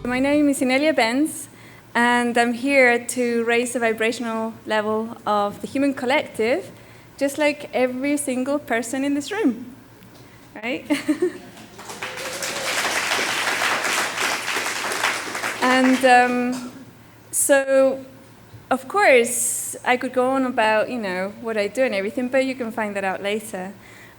My name is Inelia Benz, and I'm here to raise the vibrational level of the human collective, just like every single person in this room, right? And so, of course, I could go on about, what I do and everything, but you can find that out later.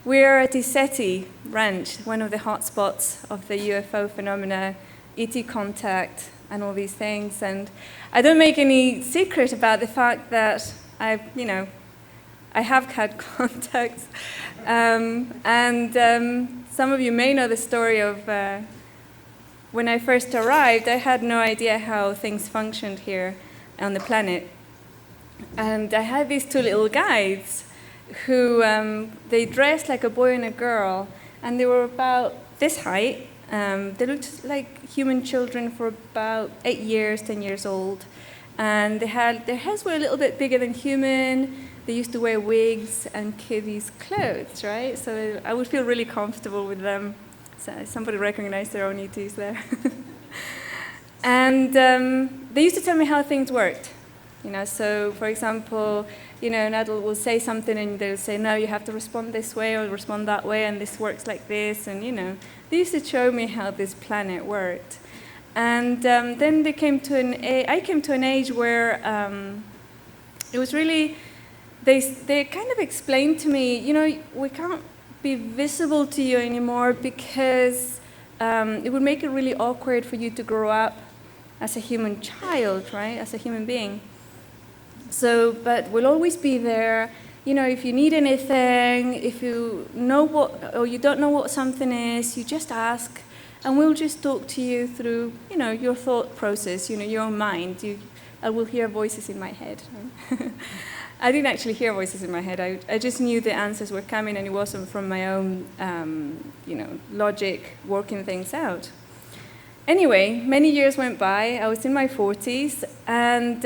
We're at ECETI Ranch, one of the hotspots of the UFO phenomena, ET contact, and all these things. And I don't make any secret about the fact that I have had contacts. Some of you may know the story of when I first arrived, I had no idea how things functioned here on the planet. And I had these two little guides who, they dressed like a boy and a girl, and they were about this height. They looked like human children for about 8 years, 10 years old. And their heads were a little bit bigger than human. They used to wear wigs and kiddies' clothes, right? So I would feel really comfortable with them. So somebody recognized their own ETs there. And they used to tell me how things worked. So for example, an adult will say something and they'll say, no, you have to respond this way or respond that way, and this works like this. And, they used to show me how this planet worked. And then I came to an age where it was really, they kind of explained to me, we can't be visible to you anymore because it would make it really awkward for you to grow up as a human child, right, as a human being. So, but we'll always be there. If you need anything, if you know what, or you don't know what something is, you just ask, and we'll just talk to you through, your thought process, your own mind. I will hear voices in my head. I didn't actually hear voices in my head. I just knew the answers were coming, and it wasn't from my own, logic working things out. Anyway, many years went by. I was in my 40s, and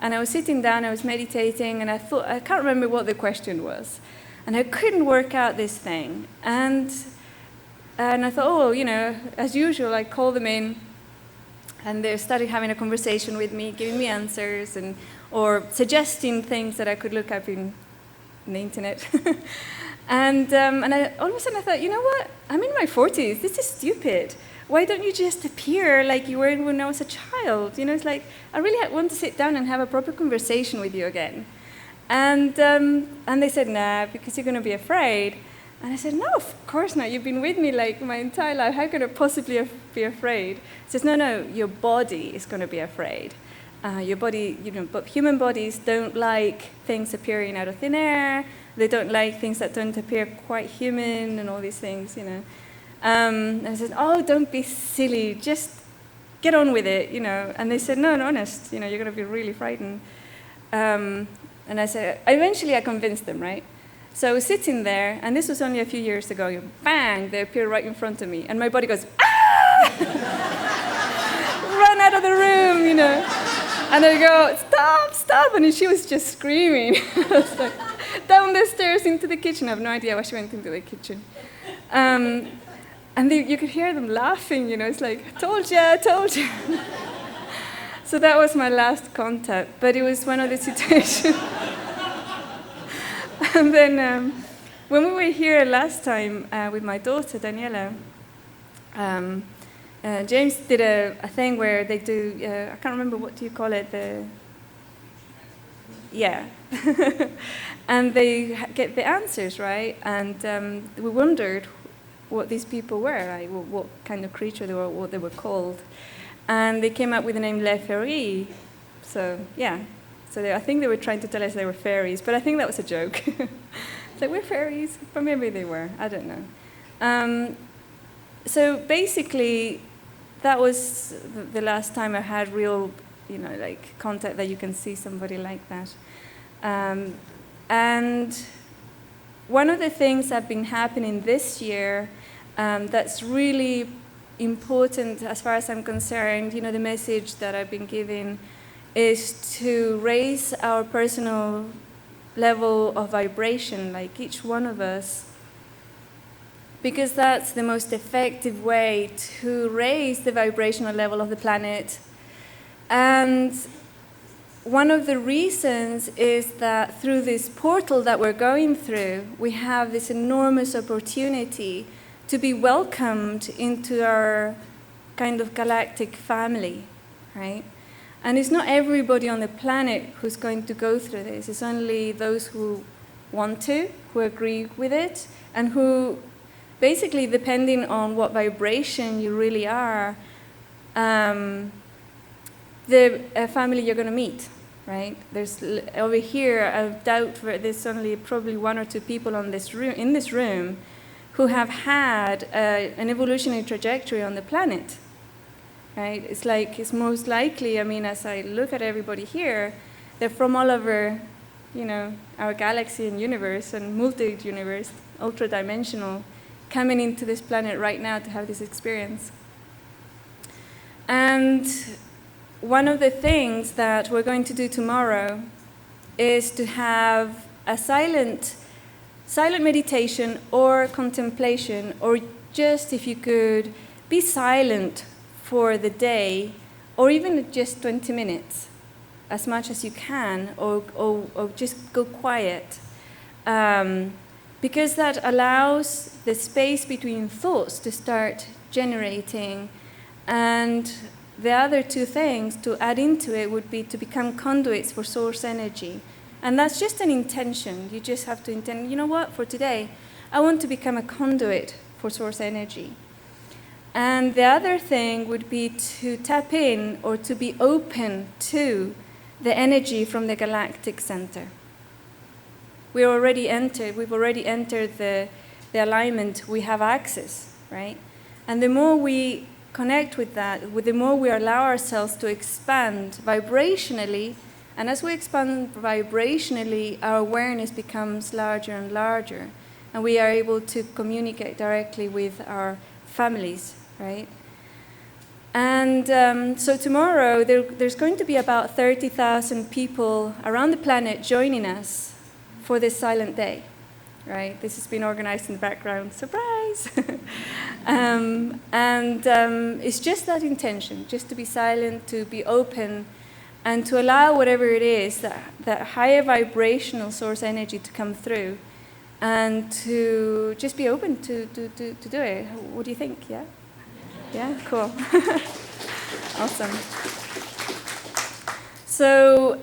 I was sitting down, I was meditating, and I can't remember what the question was. And I couldn't work out this thing. And I thought, as usual, I called them in, and they started having a conversation with me, giving me answers, or suggesting things that I could look up in the internet. And all of a sudden I thought, you know what? I'm in my 40s. This is stupid. Why don't you just appear like you were when I was a child? It's like, I really want to sit down and have a proper conversation with you again. And they said, nah, because you're going to be afraid. And I said, no, of course not. You've been with me like my entire life. How could I possibly be afraid? He says, no, your body is going to be afraid. Your body, but human bodies don't like things appearing out of thin air. They don't like things that don't appear quite human and all these things, And I said, oh, don't be silly. Just get on with it, And they said, no, honest, you're going to be really frightened. And I said, eventually I convinced them, right? So I was sitting there, and this was only a few years ago. Bang, they appear right in front of me. And my body goes, ah! Run out of the room, And I go, stop. And she was just screaming. I was like, down the stairs into the kitchen. I have no idea why she went into the kitchen. And you could hear them laughing, It's like, told you. So that was my last contact. But it was one of the situations. And then when we were here last time with my daughter, Daniela, James did a thing where they do, I can't remember, what do you call it? Yeah. And they get the answers, right? And we wondered what these people were, right? What kind of creature they were, what they were called. And they came up with the name Les Fairies. So, yeah. So I think they were trying to tell us they were fairies, but I think that was a joke. It's like, we're fairies, but maybe they were. I don't know. So basically, that was the last time I had real, contact that you can see somebody like that. And one of the things that have been happening this year that's really important as far as I'm concerned, the message that I've been giving is to raise our personal level of vibration, like each one of us because that's the most effective way to raise the vibrational level of the planet. And one of the reasons is that through this portal that we're going through, we have this enormous opportunity to be welcomed into our kind of galactic family, right? And it's not everybody on the planet who's going to go through this. It's only those who want to, who agree with it, and who basically, depending on what vibration you really are, the family you're going to meet, right? There's over here, I doubt there's only probably 1 or 2 people in this room who have had an evolutionary trajectory on the planet, right? It's most likely, I mean, as I look at everybody here, they're from all over, our galaxy and universe and multi-universe, ultra-dimensional, coming into this planet right now to have this experience. And one of the things that we're going to do tomorrow is to have a silent meditation or contemplation, or just, if you could, be silent for the day, or even just 20 minutes, as much as you can, or just go quiet. Because that allows the space between thoughts to start generating. And the other 2 things to add into it would be to become conduits for source energy. And that's just an intention. You just have to intend, you know what, for today, I want to become a conduit for source energy. And the other thing would be to tap in or to be open to the energy from the galactic center. We've already entered the alignment, we have access, right? And the more we connect with that, the more we allow ourselves to expand vibrationally, and as we expand vibrationally, our awareness becomes larger and larger, and we are able to communicate directly with our families, right? And so tomorrow, there's going to be about 30,000 people around the planet joining us for this silent day, right? This has been organized in the background, surprise! It's just that intention, just to be silent, to be open, and to allow whatever it is, that higher vibrational source energy to come through, and to just be open to do it. What do you think, yeah? Yeah, cool. Awesome. So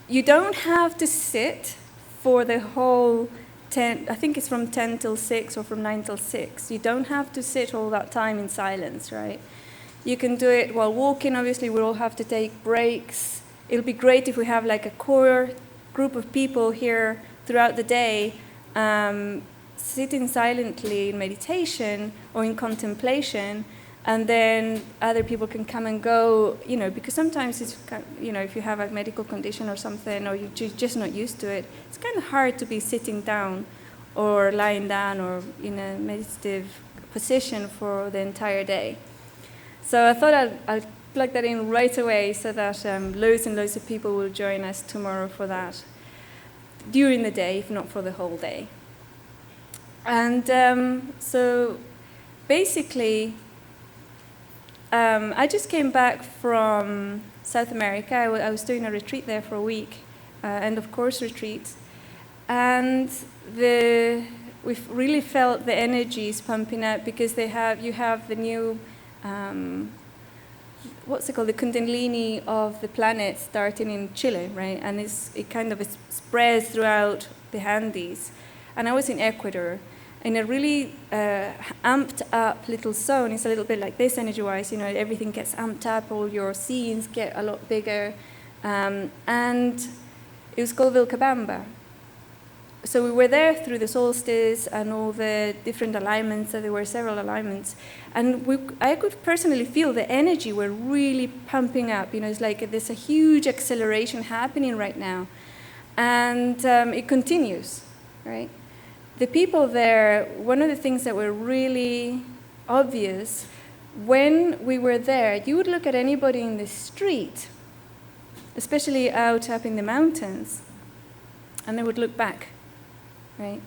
you don't have to sit for the whole 10, I think it's from 10 till 6 or from 9 till 6. You don't have to sit all that time in silence, right? You can do it while walking. Obviously, we all have to take breaks. It'll be great if we have like a core group of people here throughout the day sitting silently in meditation or in contemplation, and then other people can come and go, because sometimes it's, if you have a medical condition or something, or you're just not used to it, it's kind of hard to be sitting down or lying down or in a meditative position for the entire day. So I thought I'll plug that in right away so that loads and loads of people will join us tomorrow for that, during the day, if not for the whole day. And so basically, I just came back from South America. I was doing a retreat there for a week, end of course retreat. And we've really felt the energies pumping up, because you have the new, what's it called, the Kundalini of the planet starting in Chile, right? And it kind of spreads throughout the Andes. And I was in Ecuador, in a really amped up little zone. It's a little bit like this energy-wise, everything gets amped up, all your scenes get a lot bigger. And it was called Vilcabamba. So we were there through the solstice and all the different alignments, so there were several alignments. And I could personally feel the energy were really pumping up. It's like there's a huge acceleration happening right now. And it continues, right? The people there, one of the things that were really obvious, when we were there, you would look at anybody in the street, especially out up in the mountains, and they would look back, right?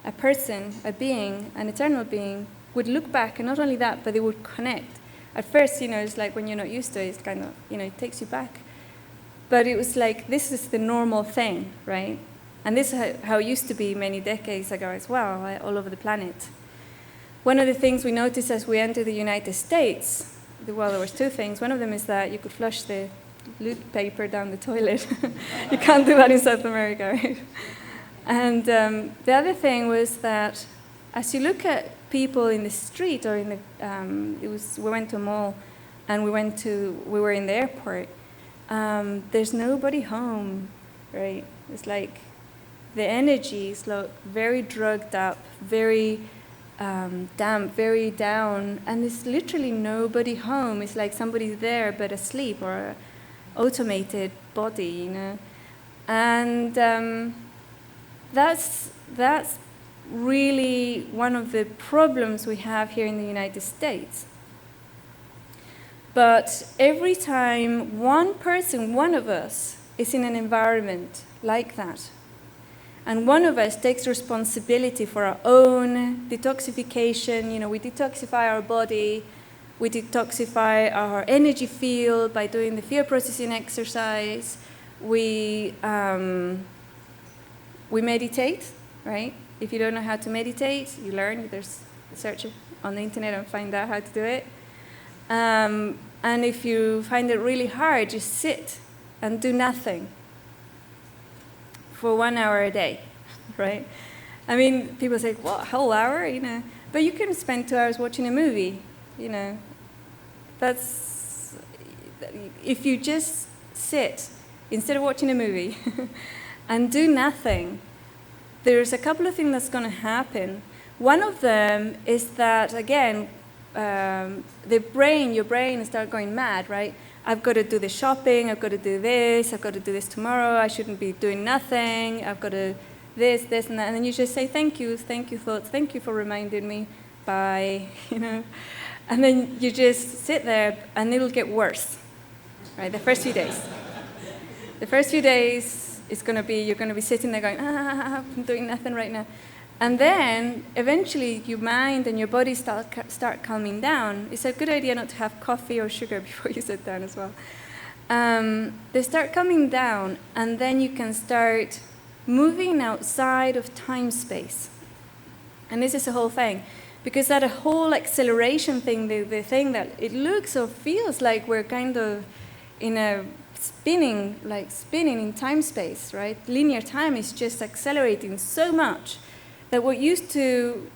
a person, a being, an eternal being, would look back, and not only that, but they would connect. At first, it's like when you're not used to it, it's kind of, it takes you back. But it was like, this is the normal thing, right? And this is how it used to be many decades ago as well, right, all over the planet. One of the things we noticed as we entered the United States, well, there was two things. One of them is that you could flush the loo paper down the toilet. You can't do that in South America, right? And the other thing was that as you look at people in the street or in the, we went to a mall and we were in the airport, there's nobody home, right? It's like the energy is like very drugged up, very damp, very down, and there's literally nobody home. It's like somebody's there but asleep, or an automated body, And that's really one of the problems we have here in the United States. But every time one person, one of us, is in an environment like that, and one of us takes responsibility for our own detoxification, we detoxify our body, we detoxify our energy field by doing the fear processing exercise, we meditate, right? If you don't know how to meditate, you learn. There's search on the internet and find out how to do it. And if you find it really hard, just sit and do nothing for 1 hour a day, right? I mean, people say, what, a whole hour, But you can spend 2 hours watching a movie, That's, if you just sit instead of watching a movie and do nothing, there's a couple of things that's going to happen. One of them is that, again, your brain starts going mad, right? I've got to do the shopping, I've got to do this, I've got to do this tomorrow, I shouldn't be doing nothing, I've got to this, and that, and then you just say, thank you, thoughts, thank you for reminding me, bye, And then you just sit there, and it'll get worse, right, the first few days. The first few days, you're going to be sitting there going, I'm doing nothing right now. And then, eventually, your mind and your body start calming down. It's a good idea not to have coffee or sugar before you sit down as well. They start calming down, and then you can start moving outside of time-space. And this is the whole thing. Because that whole acceleration thing, the thing that it looks or feels like we're kind of in a spinning in time-space, right? Linear time is just accelerating so much that what used to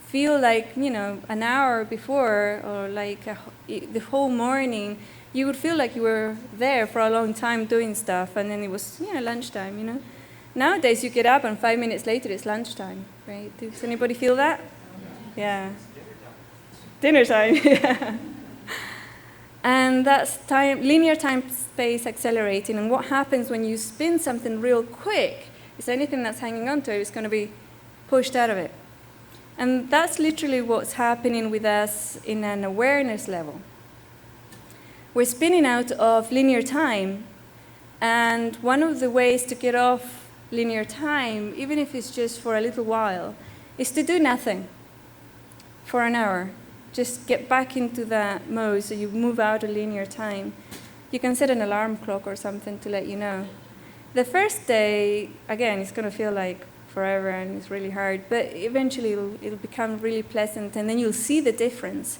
feel like, an hour before or like the whole morning, you would feel like you were there for a long time doing stuff, and then it was, lunchtime, Nowadays, you get up and 5 minutes later, it's lunchtime, right? Does anybody feel that? Yeah. Dinner time, yeah. And that's linear time-space accelerating, and what happens when you spin something real quick is anything that's hanging onto it is going to be pushed out of it. And that's literally what's happening with us in an awareness level. We're spinning out of linear time, and one of the ways to get off linear time, even if it's just for a little while, is to do nothing for an hour. Just get back into that mode so you move out of linear time. You can set an alarm clock or something to let you know. The first day, again, it's going to feel like forever and it's really hard, but eventually it'll become really pleasant, and then you'll see the difference.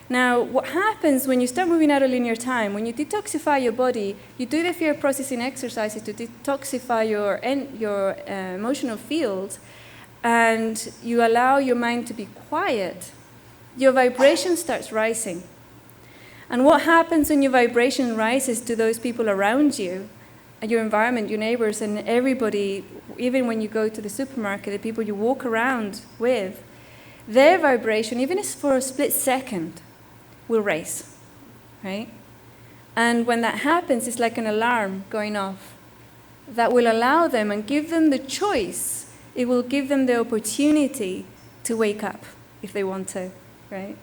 Now, what happens when you start moving out of linear time, when you detoxify your body, you do the fear processing exercises to detoxify your emotional field, and you allow your mind to be quiet, your vibration starts rising. And what happens when your vibration rises to those people around you, your environment, your neighbors, and everybody, even when you go to the supermarket, the people you walk around with, their vibration, even if it's for a split second, will raise, right? And when that happens, it's like an alarm going off that will allow them and give them the choice. It will give them the opportunity to wake up if they want to, right?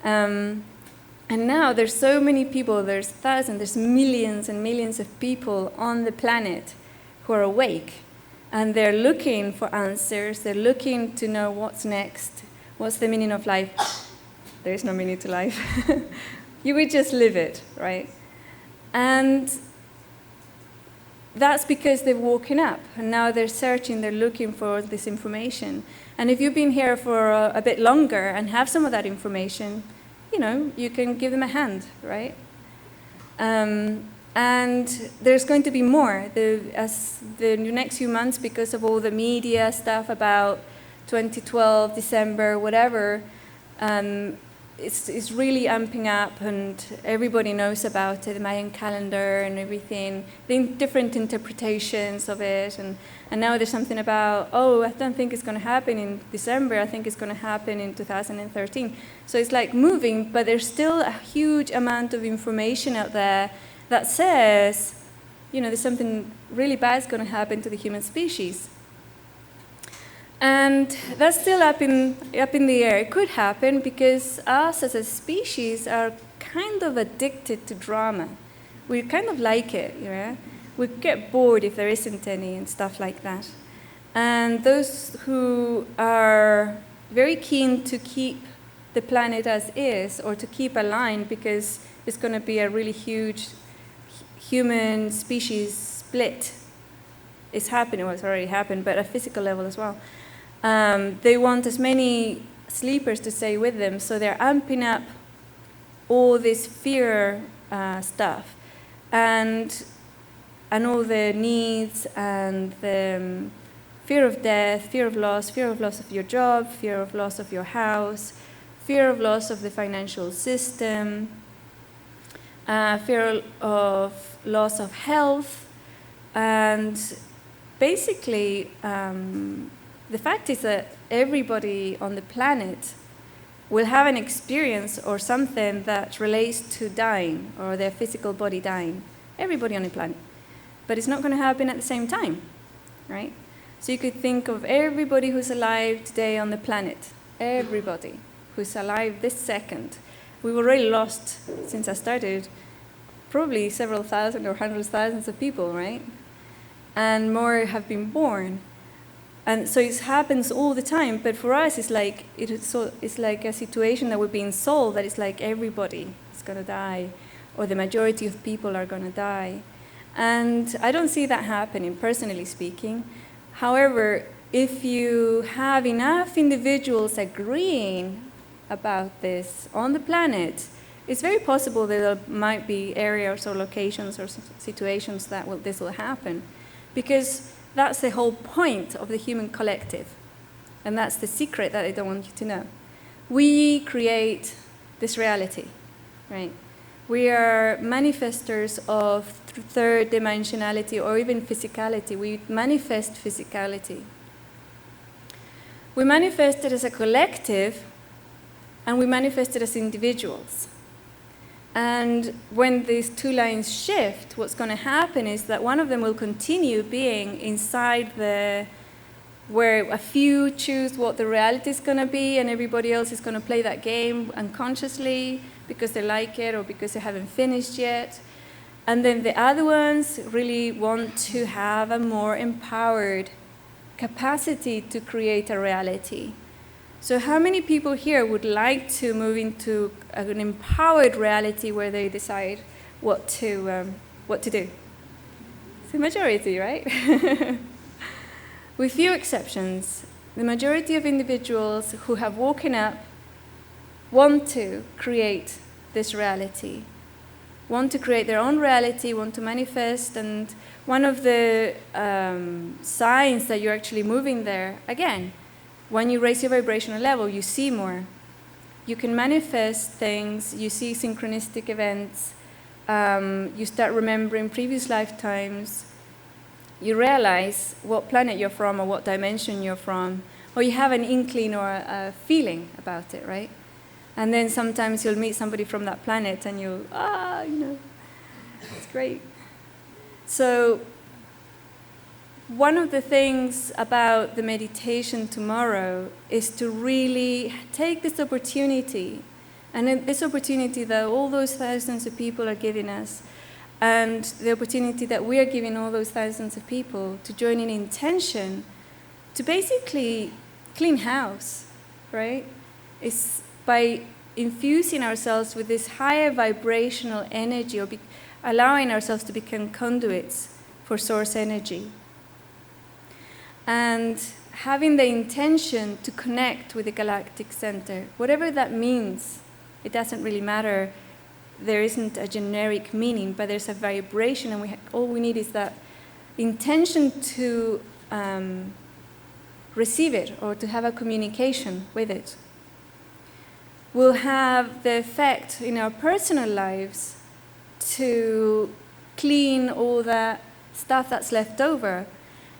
And now there's so many people, there's thousands, there's millions and millions of people on the planet who are awake. And they're looking for answers. They're looking to know what's next. What's the meaning of life? There is no meaning to life. You would just live it, right? And that's because they've woken up, and now they're searching, they're looking for this information. And if you've been here for a bit longer and have some of that information, you can give them a hand, right? And there's going to be more. As the next few months, because of all the media stuff about 2012, December, whatever, it's really amping up, and everybody knows about it, the Mayan calendar and everything, the different interpretations of it. And now there's something about, I don't think it's going to happen in December, I think it's going to happen in 2013. So it's like moving, but there's still a huge amount of information out there that says, there's something really bad is going to happen to the human species. And that's still up in the air. It could happen because us as a species are kind of addicted to drama. We kind of like it, We get bored if there isn't any and stuff like that. And those who are very keen to keep the planet as is, or to keep aligned, because it's going to be a really huge human species split. It's happening, it's already happened, but at a physical level as well. They want as many sleepers to stay with them, so they're amping up all this fear stuff, and all the needs, and the fear of death, fear of loss of your job, fear of loss of your house, fear of loss of the financial system, fear of loss of health, and basically the fact is that everybody on the planet will have an experience or something that relates to dying, or their physical body dying. Everybody on the planet. But it's not going to happen at the same time, right? So you could think of everybody who's alive today on the planet, everybody who's alive this second. We've already lost, since I started, probably several thousand or hundreds of thousands of people, right? And more have been born. And so it happens all the time, but for us it's like a situation that we're being solved, that it's like everybody is going to die, or the majority of people are going to die. And I don't see that happening, personally speaking. However, if you have enough individuals agreeing about this on the planet, it's very possible that there might be areas or locations or situations that this will happen, because that's the whole point of the human collective. And that's the secret that I don't want you to know. We create this reality, right? We are manifestors of third dimensionality, or even physicality. We manifest physicality. We manifest it as a collective, and we manifest it as individuals. And when these two lines shift, what's going to happen is that one of them will continue being inside where a few choose what the reality is going to be, and everybody else is going to play that game unconsciously because they like it or because they haven't finished yet. And then the other ones really want to have a more empowered capacity to create a reality. So how many people here would like to move into an empowered reality where they decide what to do? It's the majority, right? With few exceptions, the majority of individuals who have woken up want to create this reality, want to create their own reality, want to manifest. And one of the signs that you're actually moving there, again, when you raise your vibrational level, you see more. You can manifest things, you see synchronistic events, you start remembering previous lifetimes, you realize what planet you're from or what dimension you're from, or you have an inkling or a feeling about it, right? And then sometimes you'll meet somebody from that planet and you'll, it's great. So one of the things about the meditation tomorrow is to really take this opportunity, and this opportunity that all those thousands of people are giving us, and the opportunity that we are giving all those thousands of people to join in intention to basically clean house, right? It's by infusing ourselves with this higher vibrational energy, or allowing ourselves to become conduits for source energy. And having the intention to connect with the galactic center, whatever that means, it doesn't really matter. There isn't a generic meaning, but there's a vibration, and all we need is that intention to receive it, or to have a communication with it. Will have the effect in our personal lives to clean all that stuff that's left over.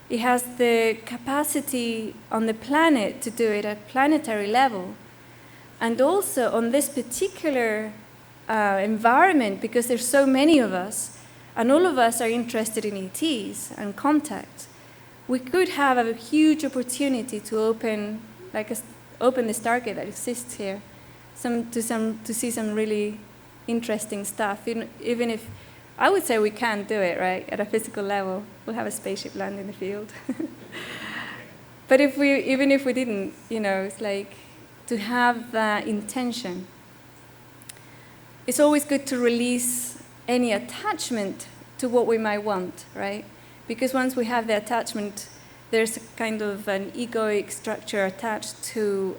It has the capacity on the planet to do it at planetary level. And also on this particular environment, because there's so many of us, and all of us are interested in ETs and contact, we could have a huge opportunity to open the stargate that exists here, to see some really interesting stuff. Even if I would say we can't do it, right, at a physical level, we'll have a spaceship land in the field. But even if we didn't, it's like to have that intention. It's always good to release any attachment to what we might want, right? Because once we have the attachment, there's a kind of an egoic structure attached to,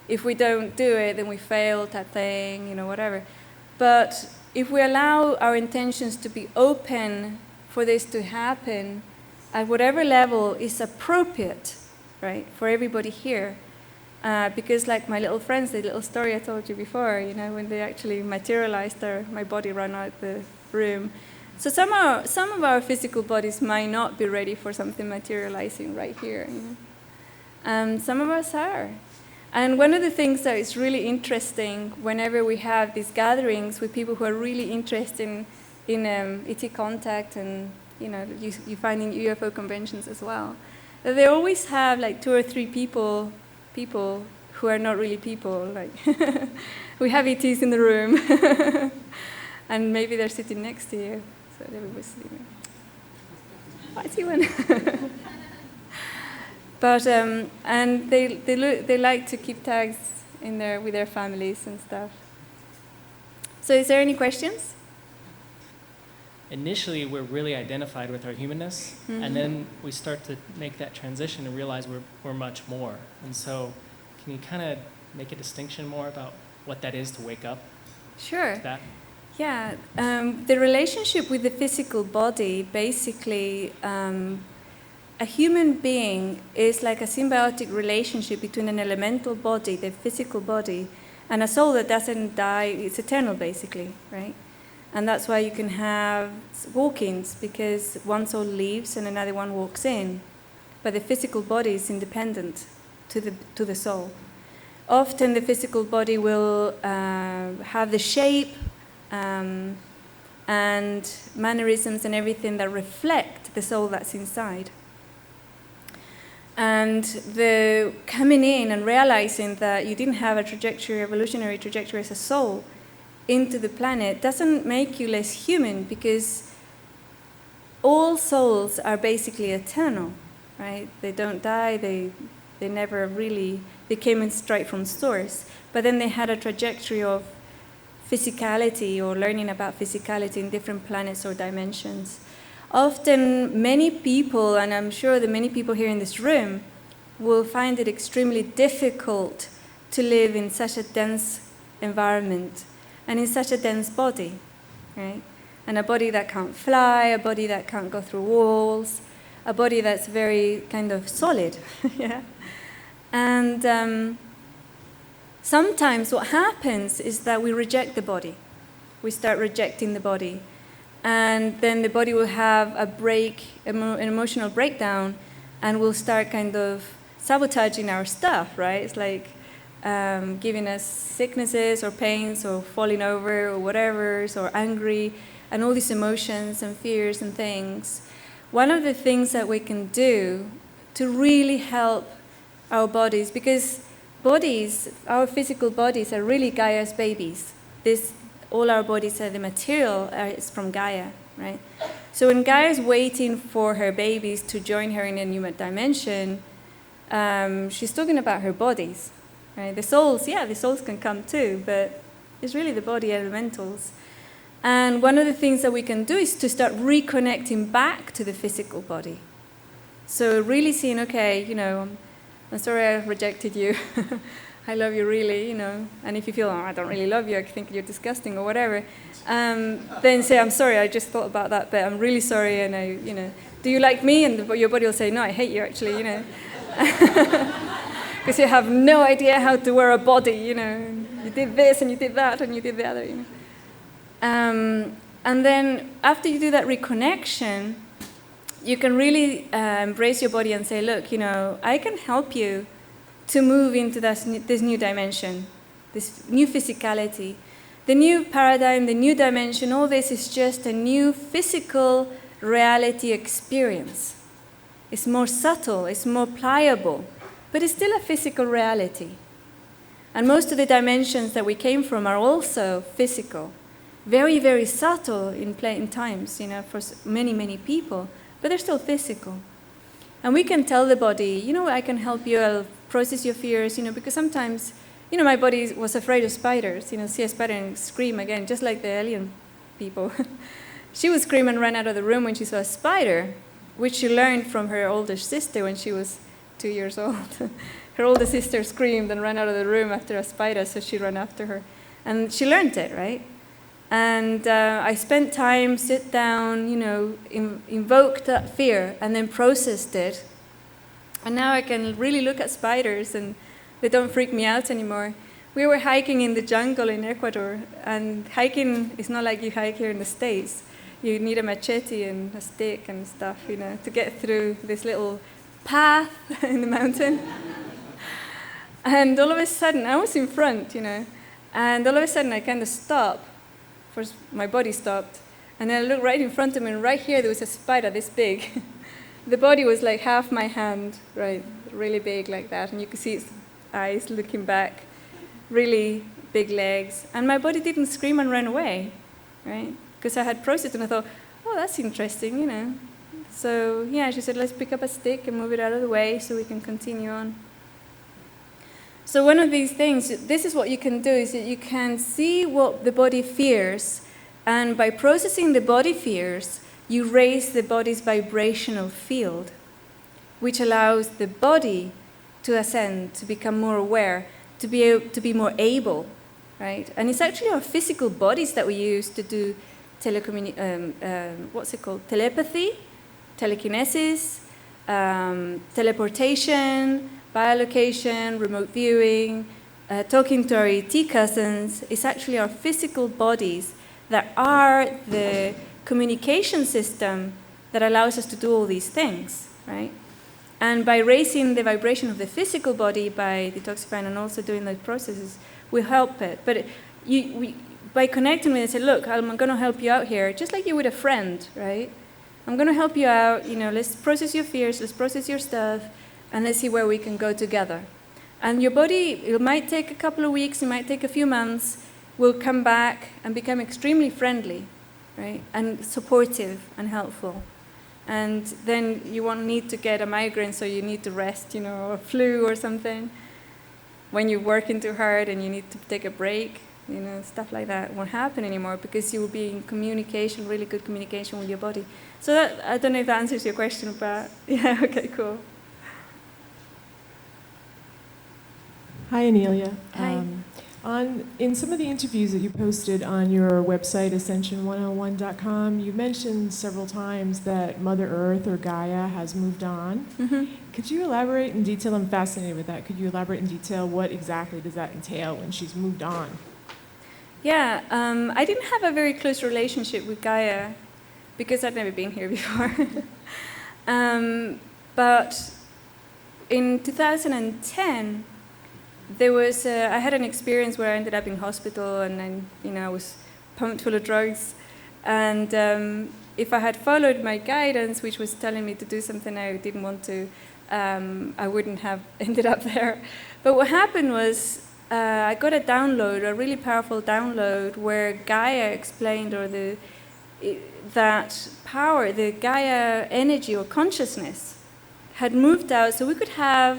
if we don't do it, then we fail, type thing, whatever. But if we allow our intentions to be open for this to happen, at whatever level is appropriate, right, for everybody here, because like my little friends, the little story I told you before, when they actually materialized, my body ran out the room. So some of our physical bodies might not be ready for something materializing right here. Some of us are. And one of the things that is really interesting whenever we have these gatherings with people who are really interested in ET contact, and you find in UFO conventions as well, that they always have like 2 or 3 people who are not really people. Like we have ETs in the room, and maybe they're sitting next to you. So everybody's sitting there. I see one. But and they like to keep tags in there with their families and stuff. So is there any questions? Initially, we're really identified with our humanness, and then we start to make that transition and realize we're much more. And so, can you kind of make a distinction more about what that is to wake up? Sure. To that? Yeah. The relationship with the physical body, basically, a human being is like a symbiotic relationship between an elemental body, the physical body, and a soul that doesn't die. It's eternal, basically, right? And that's why you can have walk-ins, because one soul leaves and another one walks in. But the physical body is independent to the soul. Often the physical body will have the shape and mannerisms and everything that reflect the soul that's inside. And the coming in and realizing that you didn't have a trajectory, evolutionary trajectory as a soul into the planet doesn't make you less human, because all souls are basically eternal, right? They don't die, they never really, they came in straight from source, but then they had a trajectory of physicality or learning about physicality in different planets or dimensions. Often many people, and I'm sure that many people here in this room, will find it extremely difficult to live in such a dense environment and in such a dense body, right? And a body that can't fly, a body that can't go through walls, a body that's very kind of solid, yeah? And sometimes what happens is that we reject the body. We start rejecting the body. And then the body will have an emotional breakdown, and we'll start kind of sabotaging our stuff, right? It's like giving us sicknesses or pains or falling over or whatever, or angry, and all these emotions and fears and things. One of the things that we can do to really help our bodies, because bodies, our physical bodies are really Gaia's babies. all our bodies, the material is from Gaia, right? So when Gaia is waiting for her babies to join her in a new dimension, she's talking about her bodies, right? The souls can come too, but it's really the body elementals. And one of the things that we can do is to start reconnecting back to the physical body. So really seeing, okay, I'm sorry I rejected you. I love you really, And if you feel, I don't really love you, I think you're disgusting or whatever, then say, I'm sorry, I just thought about that, but I'm really sorry, and do you like me? And your body will say, no, I hate you actually, Because you have no idea how to wear a body, You did this and you did that and you did the other, And then after you do that reconnection, you can really embrace your body and say, look, I can help you to move into this new dimension, this new physicality. The new paradigm, the new dimension, all this is just a new physical reality experience. It's more subtle, it's more pliable, but it's still a physical reality. And most of the dimensions that we came from are also physical. Very, very subtle in times, for many, many people, but they're still physical. And we can tell the body, I can help you, I'll process your fears, because sometimes, my body was afraid of spiders, see a spider and scream again, just like the alien people. She would scream and run out of the room when she saw a spider, which she learned from her older sister when she was 2 years old. Her older sister screamed and ran out of the room after a spider, so she ran after her. And she learned it, right? And I spent time, sit down, invoke that fear, and then processed it. And now I can really look at spiders, and they don't freak me out anymore. We were hiking in the jungle in Ecuador, and hiking is not like you hike here in the States. You need a machete and a stick and stuff, to get through this little path in the mountain. And all of a sudden, I was in front, and all of a sudden I kind of stopped. First, my body stopped, and then I looked right in front of me, and right here there was a spider this big. The body was like half my hand, right, really big like that, and you could see its eyes looking back, really big legs, and my body didn't scream and run away, right, because I had processed, and I thought, oh, that's interesting, So, yeah, she said, let's pick up a stick and move it out of the way so we can continue on. So one of these things, this is what you can do, is that you can see what the body fears, and by processing the body fears, you raise the body's vibrational field, which allows the body to ascend, to become more aware, to be more able, right? And it's actually our physical bodies that we use to do telepathy, telekinesis, teleportation, biolocation, remote viewing, talking to our ET cousins. It's actually our physical bodies that are the communication system that allows us to do all these things, right? And by raising the vibration of the physical body, by detoxifying and also doing those processes, we help it. But by connecting with it, say, look, I'm going to help you out here, just like you would a friend, right? I'm going to help you out, let's process your fears, let's process your stuff, and let's see where we can go together. And your body, it might take a couple of weeks, it might take a few months, will come back and become extremely friendly, right? And supportive and helpful. And then you won't need to get a migraine, so you need to rest, or a flu or something. When you're working too hard and you need to take a break, stuff like that won't happen anymore because you will be in communication, really good communication with your body. So that, I don't know if that answers your question, but yeah, okay, cool. Hi, Inelia. Hi. In some of the interviews that you posted on your website, ascension101.com, you mentioned several times that Mother Earth or Gaia has moved on. Mm-hmm. Could you elaborate in detail? I'm fascinated with that. Could you elaborate in detail what exactly does that entail when she's moved on? Yeah, I didn't have a very close relationship with Gaia because I'd never been here before. But in 2010, I had an experience where I ended up in hospital, and then, I was pumped full of drugs. And if I had followed my guidance, which was telling me to do something I didn't want to, I wouldn't have ended up there. But what happened was, I got a download, a really powerful download, where Gaia explained, or that power, the Gaia energy or consciousness, had moved out, so we could have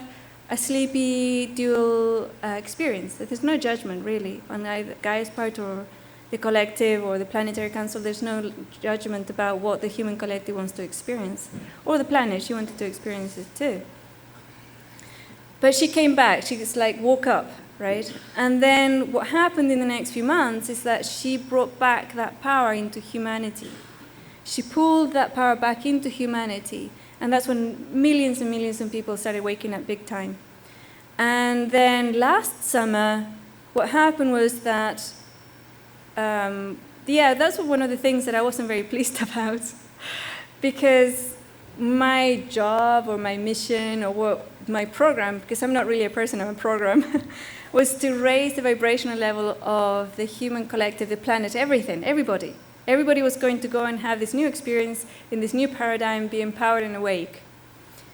a sleepy dual experience. There's no judgment really on either Gaia's part or the collective or the planetary council. There's no judgment about what the human collective wants to experience, or the planet. She wanted to experience it too. But she came back. She just like woke up, right? And then what happened in the next few months is that she brought back that power into humanity. She pulled that power back into humanity. And that's when millions and millions of people started waking up big time. And then last summer, what happened was that, that's one of the things that I wasn't very pleased about. Because my job or my mission or my program, because I'm not really a person, I'm a program, was to raise the vibrational level of the human collective, the planet, everything, everybody. Everybody was going to go and have this new experience in this new paradigm, be empowered and awake.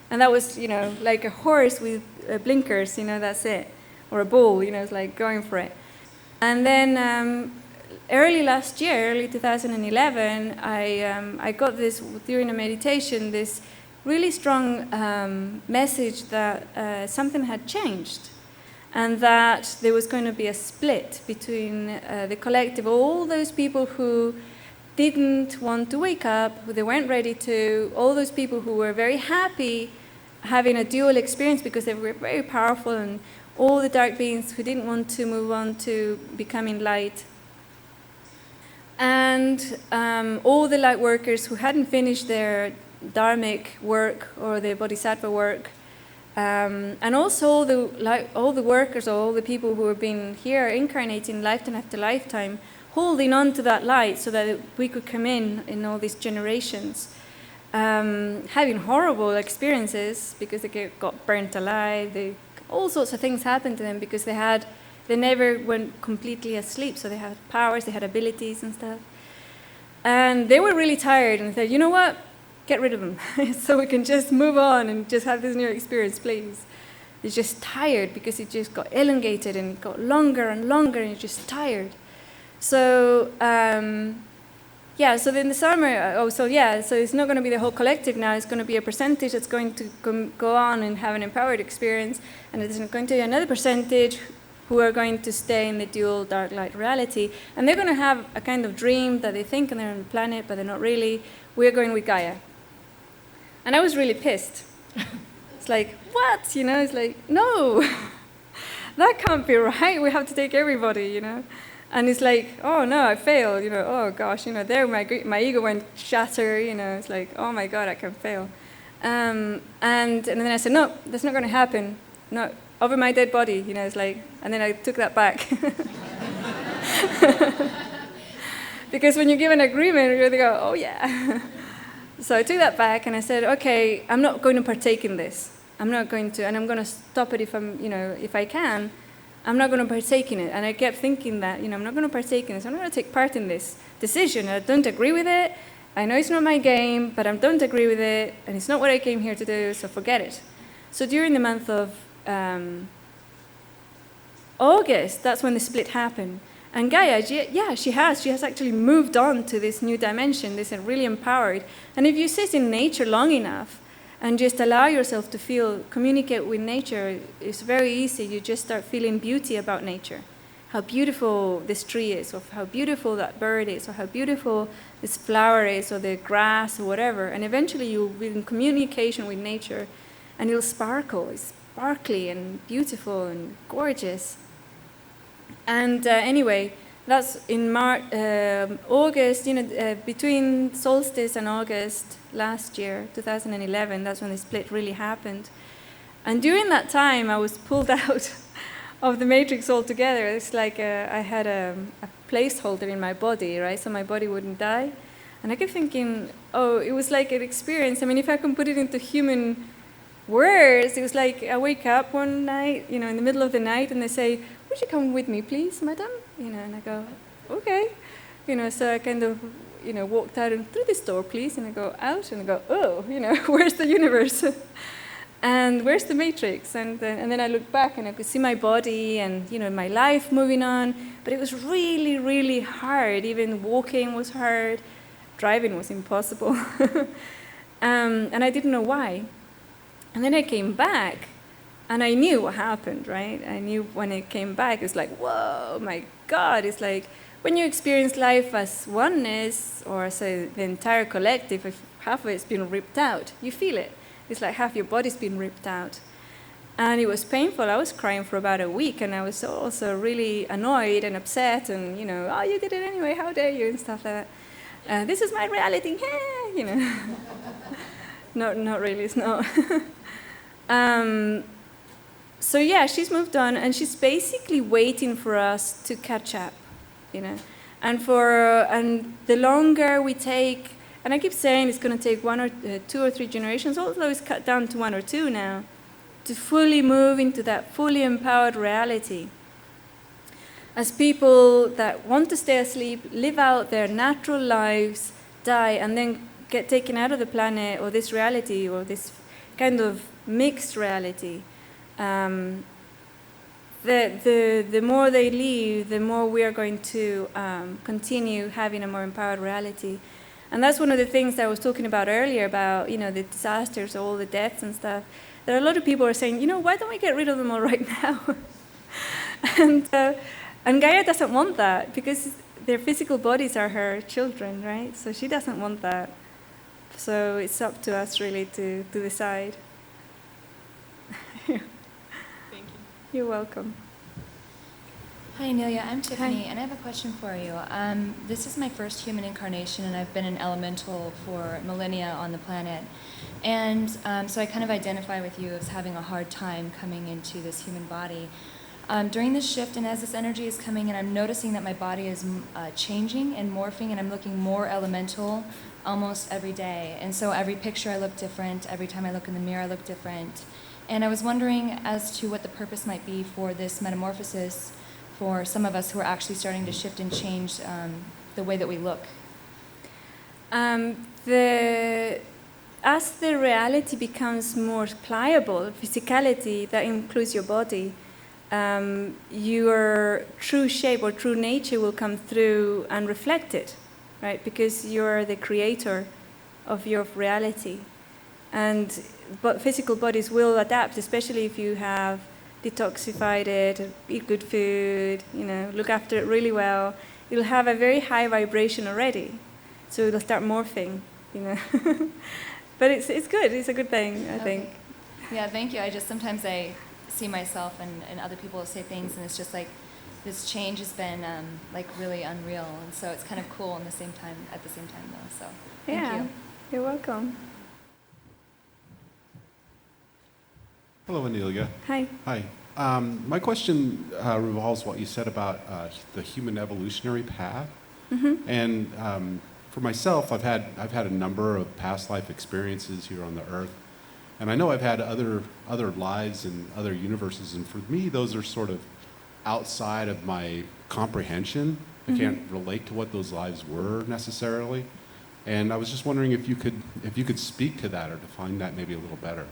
And that was, like a horse with blinkers, that's it. Or a bull, it's like going for it. And then early last year, early 2011, I got this, during a meditation, this really strong message that something had changed. And that there was going to be a split between the collective, all those people who didn't want to wake up, they weren't ready to, all those people who were very happy having a dual experience because they were very powerful, and all the dark beings who didn't want to move on to becoming light. And all the light workers who hadn't finished their dharmic work or their bodhisattva work, and also all the workers, or all the people who have been here incarnating lifetime after lifetime, holding on to that light so that we could come in all these generations, having horrible experiences because they got burnt alive. All sorts of things happened to them because they never went completely asleep, so they had powers, they had abilities and stuff. And they were really tired and said, you know what, get rid of them so we can just move on and just have this new experience, please. They're just tired because it just got elongated and it got longer and longer and you're just tired. So, so then the summer, so it's not going to be the whole collective now, it's going to be a percentage that's going to go on and have an empowered experience, and there's going to be another percentage who are going to stay in the dual dark-light reality, and they're going to have a kind of dream that they think they're on the planet, but they're not really. We're going with Gaia. And I was really pissed. It's like, what? It's like, no, that can't be right. We have to take everybody, And it's like, oh no, I failed, oh gosh, there my ego went shatter, it's like, oh my God, I can fail. And then I said, no, that's not going to happen. No, over my dead body, it's like, and then I took that back. Because when you give an agreement, you really go, oh yeah. So I took that back and I said, okay, I'm not going to partake in this. I'm not going to, and I'm going to stop it if I can. I'm not going to partake in it. And I kept thinking that, I'm not going to partake in this. I'm not going to take part in this decision. I don't agree with it. I know it's not my game, but I don't agree with it. And it's not what I came here to do, so forget it. So during the month of August, that's when the split happened. And Gaia, she has actually moved on to this new dimension, this really empowered. And if you sit in nature long enough, and just allow yourself to communicate with nature, it's very easy. You just start feeling beauty about nature. How beautiful this tree is, or how beautiful that bird is, or how beautiful this flower is, or the grass, or whatever. And eventually you'll be in communication with nature, and it'll sparkle. It's sparkly and beautiful and gorgeous. And anyway, that's in August, between solstice and August last year, 2011, that's when the split really happened. And during that time, I was pulled out of the matrix altogether. It's like I had a placeholder in my body, right? So my body wouldn't die. And I kept thinking, oh, it was like an experience. I mean, if I can put it into human words, it was like I wake up one night, in the middle of the night, and they say, would you come with me, please, madam? And I go, okay. So I kind of, walked out and through this door, please. And I go out and I go, oh, where's the universe? And where's the matrix? And then I looked back and I could see my body and, my life moving on. But it was really, really hard. Even walking was hard. Driving was impossible. And I didn't know why. And then I came back and I knew what happened, right? I knew when I came back, it was like, whoa, my God. It's like when you experience life as oneness or as the entire collective, if half of it's been ripped out, you feel it. It's like half your body's been ripped out. And it was painful. I was crying for about a week, and I was also really annoyed and upset, and, oh, you did it anyway, how dare you, and stuff like that. This is my reality, Not really, it's not. So yeah, she's moved on, and she's basically waiting for us to catch up, And the longer we take, and I keep saying it's going to take 1 or 2 or 3 generations, although it's cut down to 1 or 2 now, to fully move into that fully empowered reality. As people that want to stay asleep, live out their natural lives, die, and then get taken out of the planet or this reality or this kind of mixed reality, the more they leave, the more we are going to continue having a more empowered reality. And that's one of the things that I was talking about earlier about, the disasters, all the deaths and stuff. There are a lot of people who are saying, why don't we get rid of them all right now? And Gaia doesn't want that because their physical bodies are her children, right? So she doesn't want that. So it's up to us really to decide. Thank you. You're welcome. Hi, Inelia. I'm Tiffany, Hi. and I have a question for you. This is my first human incarnation, and I've been an elemental for millennia on the planet. And so I kind of identify with you as having a hard time coming into this human body. During this shift, and as this energy is coming in, I'm noticing that my body is changing and morphing, and I'm looking more elemental almost every day. And so every picture I look different. Every time I look in the mirror, I look different. And I was wondering as to what the purpose might be for this metamorphosis for some of us who are actually starting to shift and change the way that we look. As the reality becomes more pliable, physicality, that includes your body, your true shape or true nature will come through and reflect it, right? Because you're the creator of your reality. But physical bodies will adapt, especially if you have detoxified it, eat good food, look after it really well. It'll have a very high vibration already, so it'll start morphing, But it's good. It's a good thing, I think. Yeah, thank you. Sometimes I see myself and other people say things, and it's just like this change has been like really unreal, and so it's kind of cool at the same time though. So thank you. You're welcome. Hello, Inelia. Hi. Hi. My question revolves what you said about the human evolutionary path. Mm-hmm. And for myself, I've had a number of past life experiences here on the Earth, and I know I've had other lives and other universes, and for me, those are sort of outside of my comprehension. I can't relate to what those lives were necessarily, and I was just wondering if you could speak to that or define that maybe a little better.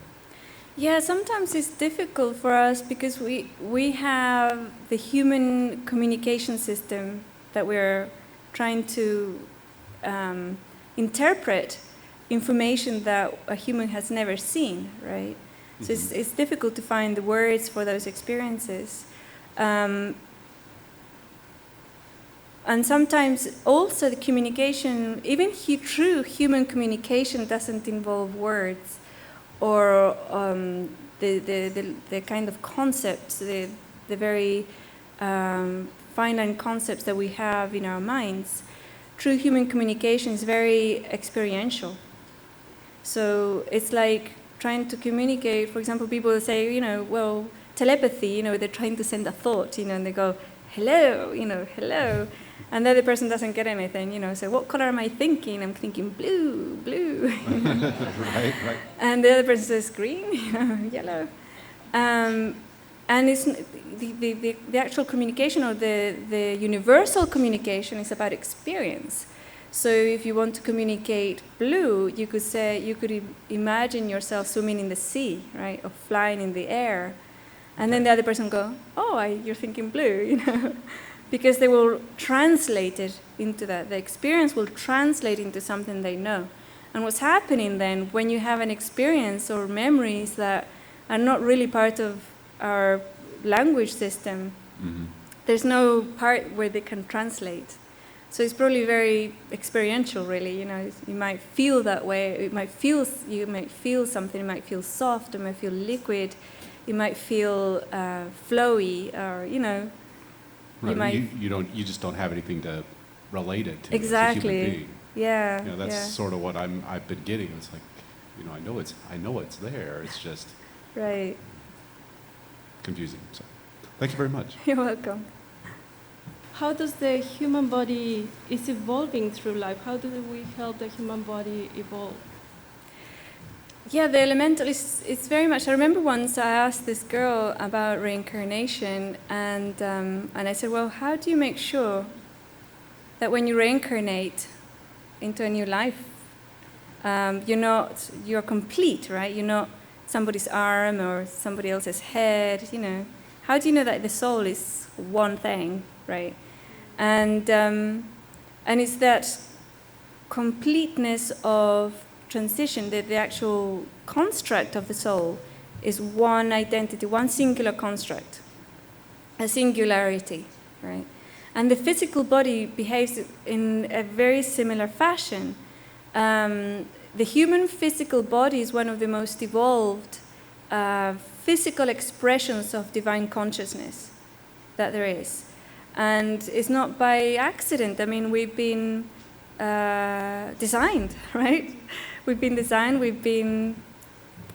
Yeah, sometimes it's difficult for us because we have the human communication system that we're trying to interpret information that a human has never seen, right? Mm-hmm. So it's difficult to find the words for those experiences. And sometimes also the communication, even true human communication doesn't involve words. Or the kind of concepts, the very finite concepts that we have in our minds. True human communication is very experiential. So it's like trying to communicate. For example, people say, well, telepathy, they're trying to send a thought, and they go, hello, hello. And the other person doesn't get anything, so what color am I thinking? I'm thinking blue. Right. And the other person says green, yellow. And it's the actual communication or the universal communication is about experience. So if you want to communicate blue, you could say, you could imagine yourself swimming in the sea, right, or flying in the air. And then the other person go, oh, you're thinking blue, you know, because they will translate it into that. The experience will translate into something they know. And what's happening then, when you have an experience or memories that are not really part of our language system, there's no part where they can translate. So it's probably very experiential, really. You know, you might feel that way. You might feel something. It might feel soft. It might feel liquid. It might feel flowy, or you know. Right. You just don't have anything to relate it to. Exactly. As a human being. Yeah. You know, that's sort of what I've been getting. It's like, you know, I know it's there. It's just right. Confusing. So, thank you very much. You're welcome. How does the human body is evolving through life? How do we help the human body evolve? Yeah, the elemental it's very much. I remember once I asked this girl about reincarnation, and I said, well, how do you make sure that when you reincarnate into a new life, you're complete, right? You're not somebody's arm or somebody else's head, you know. How do you know that the soul is one thing, right? And it's that completeness of transition, that the actual construct of the soul is one identity, one singular construct, a singularity, right? And the physical body behaves in a very similar fashion. The human physical body is one of the most evolved physical expressions of divine consciousness that there is. And it's not by accident. I mean, we've been designed, right? We've been designed, we've been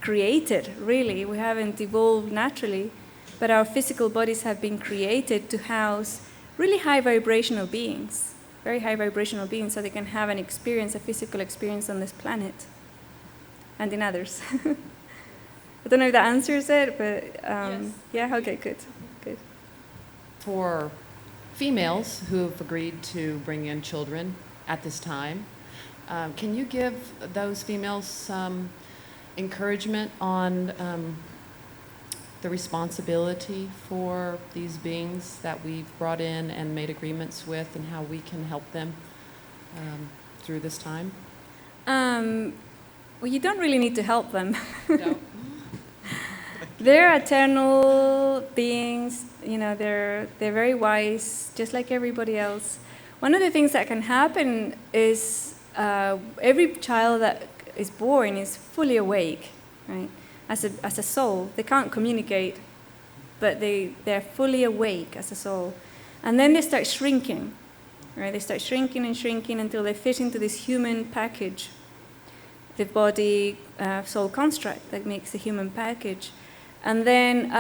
created, really. We haven't evolved naturally, but our physical bodies have been created to house really high vibrational beings, very high vibrational beings, so they can have an experience, a physical experience on this planet and in others. I don't know if that answers it, but Yes. Yeah, okay, good. For females who have agreed to bring in children at this time, can you give those females some encouragement on the responsibility for these beings that we've brought in and made agreements with, and how we can help them through this time? Well, you don't really need to help them. No. They're eternal beings, you know, they're very wise, just like everybody else. One of the things that can happen is every child that is born is fully awake, right? As a soul. They can't communicate, but they're fully awake as a soul. And then they start shrinking, right? They start shrinking and shrinking until they fit into this human package, the body soul construct that makes the human package. And then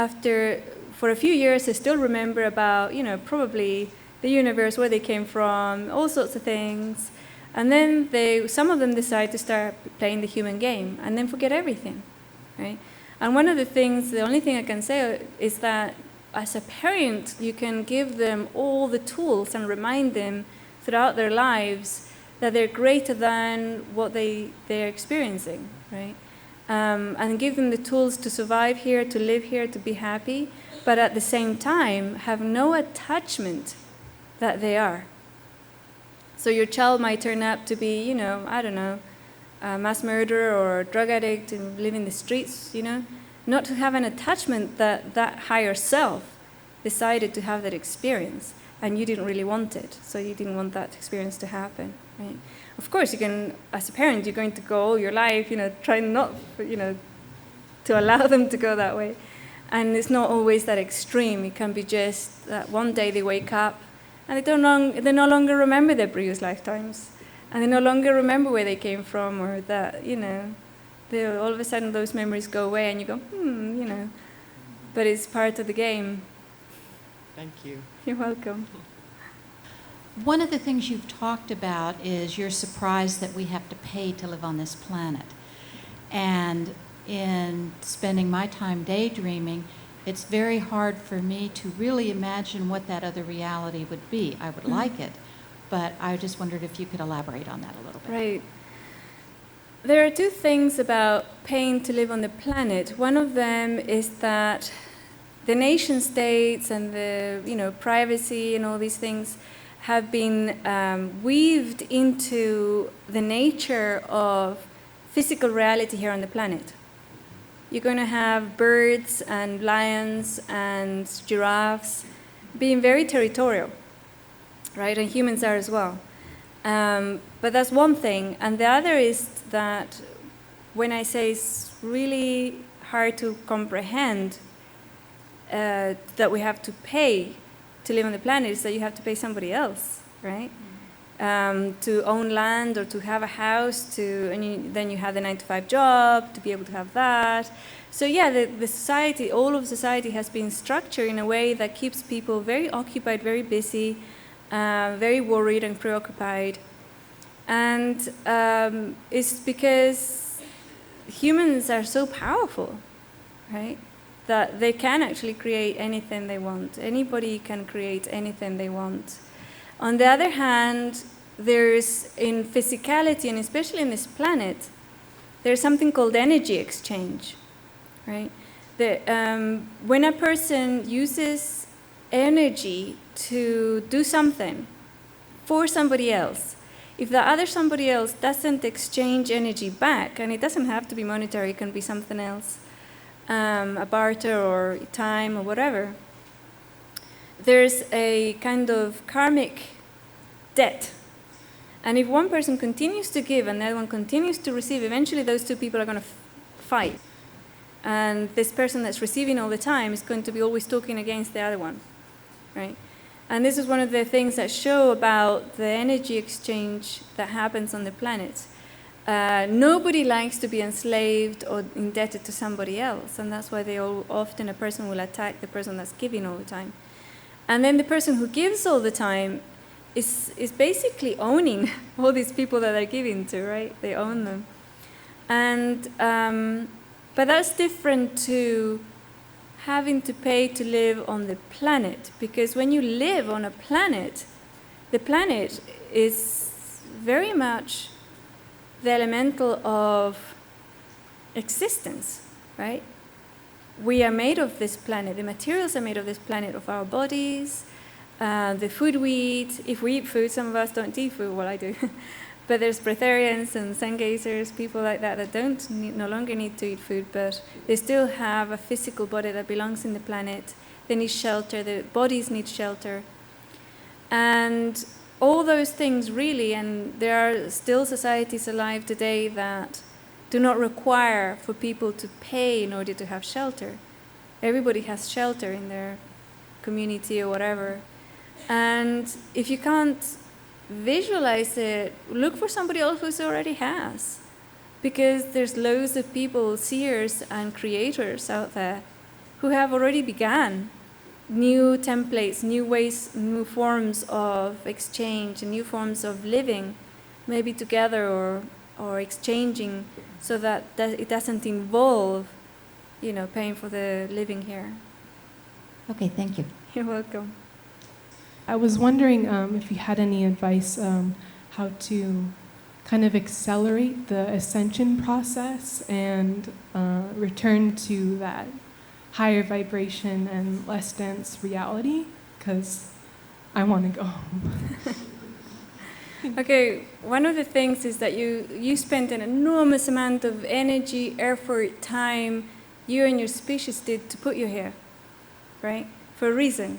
for a few years, they still remember about, you know, probably the universe, where they came from, all sorts of things. And then some of them decide to start playing the human game and then forget everything, right? And one of the things, the only thing I can say is that as a parent, you can give them all the tools and remind them throughout their lives that they're greater than what they're experiencing, right? And give them the tools to survive here, to live here, to be happy, but at the same time, have no attachment that they are. So your child might turn up to be, you know, I don't know, a mass murderer or a drug addict and live in the streets, you know, not to have an attachment that higher self decided to have that experience, and you didn't really want it, so you didn't want that experience to happen, right? Of course, you can, as a parent, you're going to go all your life, you know, trying not, you know, to allow them to go that way. And it's not always that extreme. It can be just that one day they wake up and they no longer remember their previous lifetimes. And they no longer remember where they came from, or that, you know, all of a sudden those memories go away and you go, you know. But it's part of the game. Thank you. You're welcome. One of the things you've talked about is you're surprised that we have to pay to live on this planet. And in spending my time daydreaming, it's very hard for me to really imagine what that other reality would be. I would like it, but I just wondered if you could elaborate on that a little bit. Right. There are two things about paying to live on the planet. One of them is that the nation states and the privacy and all these things have been weaved into the nature of physical reality here on the planet. You're going to have birds and lions and giraffes being very territorial, right? And humans are as well. But that's one thing. And the other is that when I say it's really hard to comprehend that we have to pay to live on the planet, is that you have to pay somebody else, right? To own land or to have a house, then you have the 9-to-5 job to be able to have that. So yeah, the society, all of society has been structured in a way that keeps people very occupied, very busy, very worried and preoccupied. And it's because humans are so powerful, right? That they can actually create anything they want. Anybody can create anything they want. On the other hand, there's in physicality, and especially in this planet, there's something called energy exchange, right? When a person uses energy to do something for somebody else, if the other somebody else doesn't exchange energy back, and it doesn't have to be monetary, it can be something else, a barter or time or whatever, there's a kind of karmic debt. And if one person continues to give and the other one continues to receive, eventually those two people are going to fight. And this person that's receiving all the time is going to be always talking against the other one, right? And this is one of the things that show about the energy exchange that happens on the planet. Nobody likes to be enslaved or indebted to somebody else, and that's why often a person will attack the person that's giving all the time. And then the person who gives all the time is basically owning all these people that they're giving to, right? They own them. And but that's different to having to pay to live on the planet, because when you live on a planet, the planet is very much the elemental of existence, right? We are made of this planet. The materials are made of this planet, of our bodies, the food we eat. If we eat food, some of us don't eat food. Well, I do. But there's breatharians and sun gazers, people like that no longer need to eat food, but they still have a physical body that belongs in the planet. They need shelter. The bodies need shelter. And all those things really, and there are still societies alive today that do not require for people to pay in order to have shelter. Everybody has shelter in their community or whatever. And if you can't visualize it, look for somebody else who already has. Because there's loads of people, seers and creators out there who have already begun new templates, new ways, new forms of exchange, and new forms of living, maybe together or exchanging, so that it doesn't involve, paying for the living here. Okay, thank you. You're welcome. I was wondering if you had any advice how to kind of accelerate the ascension process and return to that higher vibration and less dense reality, because I want to go home. Okay, one of the things is that you spent an enormous amount of energy, effort, time, you and your species did to put you here, right? For a reason,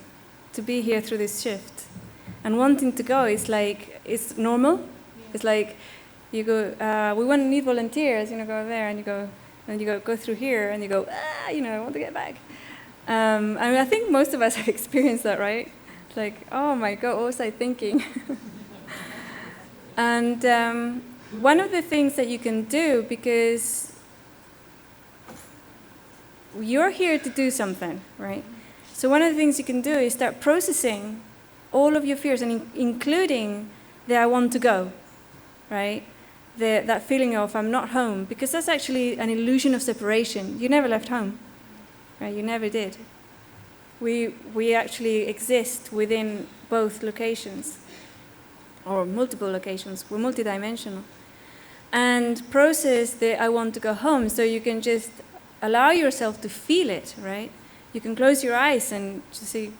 to be here through this shift. And wanting to go is like, it's normal. It's like, you go, we need volunteers, go there, and you go through here, and you go, I want to get back. I think most of us have experienced that, right? It's like, oh my God, what was I thinking? And one of the things that you can do, because you're here to do something, right? So one of the things you can do is start processing all of your fears, and including the I want to go, right? That feeling of I'm not home, because that's actually an illusion of separation. You never left home, right? You never did. We actually exist within both locations. or multiple locations. We're multidimensional. And process the I want to go home, so you can just allow yourself to feel it, right? You can close your eyes and just say,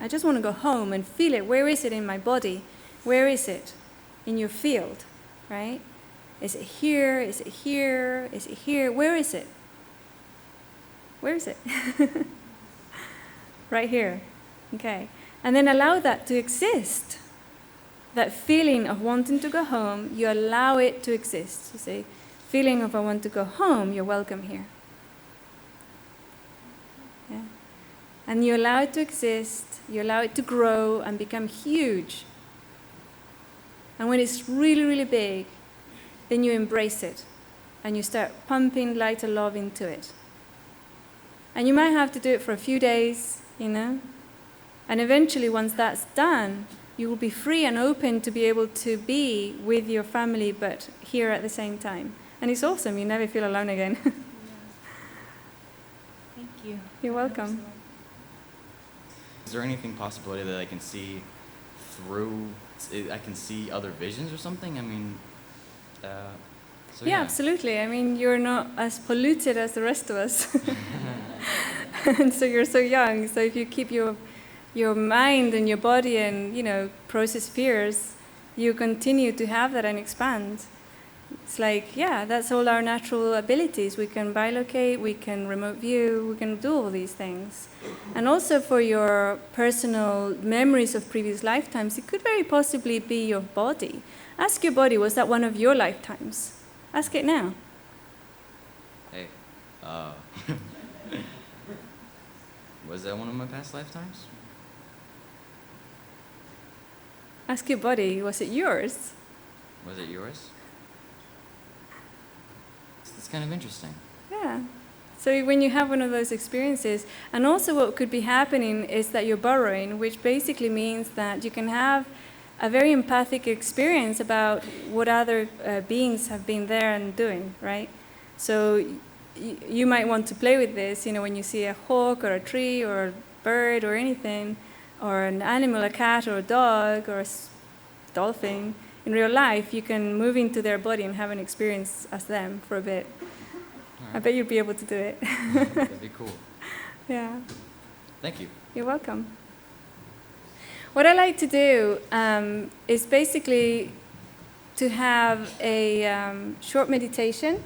I just want to go home, and feel it. Where is it in my body? Where is it in your field, right? Is it here? Is it here? Is it here? Where is it? Where is it? Right here. Okay. And then allow that to exist. That feeling of wanting to go home, you allow it to exist. You say, feeling of I want to go home, you're welcome here. Yeah. And you allow it to exist, you allow it to grow and become huge. And when it's really, really big, then you embrace it. And you start pumping light and love into it. And you might have to do it for a few days, you know. And eventually, once that's done, you will be free and open to be able to be with your family, but here at the same time. And it's awesome. You never feel alone again. Thank you. You're welcome. Is there anything possibility that I can see through, I can see other visions or something? I mean, so yeah, absolutely. I mean, you're not as polluted as the rest of us. And so you're so young. So if you keep your mind and your body and, you know, process fears, you continue to have that and expand. It's like, yeah, that's all our natural abilities. We can bilocate, we can remote view, we can do all these things. And also for your personal memories of previous lifetimes, it could very possibly be your body. Ask your body, was that one of your lifetimes? Ask it now. Hey, was that one of my past lifetimes? Ask your body, was it yours? Was it yours? It's kind of interesting. Yeah. So when you have one of those experiences, and also what could be happening is that you're borrowing, which basically means that you can have a very empathic experience about what other beings have been there and doing, right? So you might want to play with this, you know, when you see a hawk or a tree or a bird or anything, or an animal, a cat or a dog or a dolphin, in real life, you can move into their body and have an experience as them for a bit. Right. I bet you'd be able to do it. That'd be cool. Yeah. Thank you. You're welcome. What I like to do is basically to have a short meditation